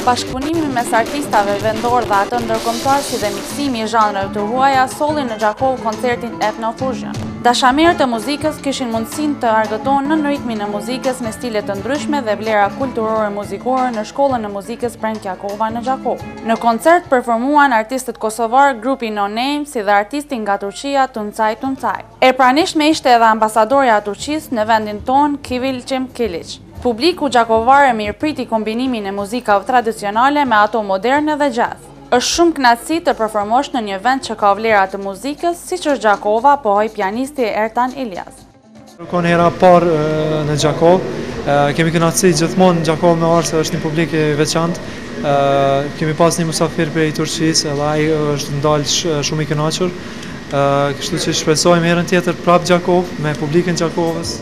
Bashkëpunimi mes artistave vendor dhe atë ndërkombëtar si dhe miksimi i zhanreve të huaja solli në Gjakov koncertin Ethno Fusion. Dashamirët e muzikës kishin mundësinë të argëtohen në ritmin e muzikës me stile të ndryshme dhe vlera kulturore muzikore në shkollën e muzikës Prenk Jakova në Gjakov. Në koncert performuan artistët kosovar, grupi No Name, si dhe artisti nga Turqia Tuncaj Tuncaj. Pranishtme ishte edhe ambasadorja e Turqisë në vendin tonë Kıvılcım Kiliç. Publiku gjakovare mirëpriti kombinimin e muzikave tradicionale me ato moderne dhe jazz. Është shumë kënaqësi të performosh në një vend që ka vlera të muzikës, siç është Gjakova, pohoi pianisti Ertan Ilyas. Kon hera parë në Gjakov, kemi kënaqësi gjithmonë në Gjakov me arë se është një publik i veçantë. Kemi pas një musafir prej Turqisë, edhe ai është ndalë shumë i kënaqur. Kështu që shpresojmë herën tjetër prapë Gjakov me publikun Gjakovës.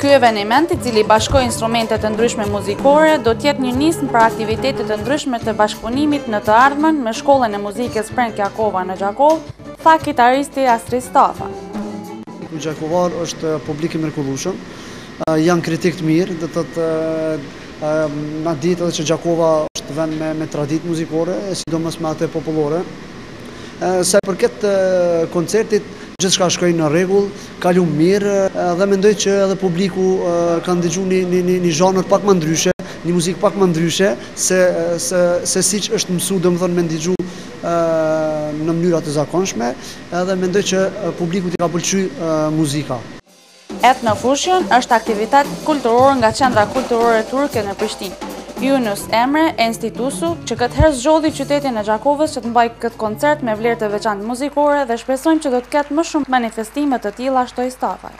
Ky eveniment, i cili bashkoi instrumente të ndryshme muzikore, do të jetë një nismë për aktivitete të ndryshme të bashkëpunimit në të ardhmen me Shkollën e Muzikës Prenk Jakova në Gjakov, tha kitaristi Astrid Stafa. Publiku gjakovar është publik i mrekullueshëm, janë kritik të mirë, do të thotë na ditë edhe që Gjakova është vend me traditë muzikore, sidomos me atë popullore. Sa i përket koncertit, gjithçka shkoi në rregull, kalu mirë dhe mendoj që edhe publiku ka ndëgjuar një zhanër pak më ndryshe, një muzikë pak më ndryshe se siç është mësuar domethënë me ndëgju në mënyra të zakonshme, edhe mendoj që publikut i ka pëlqyer muzika. Ethno Fusion është aktivitet kulturor nga Qendra Kulturore Turke në Prishtinë. Yunus Emre e institusu që këtë herë zgjodhi qytetin e Gjakovës që të mbajë këtë koncert me vlerë të veçantë muzikore dhe shpresojmë që do të ketë më shumë manifestime të tilla, shtoi Stafaj.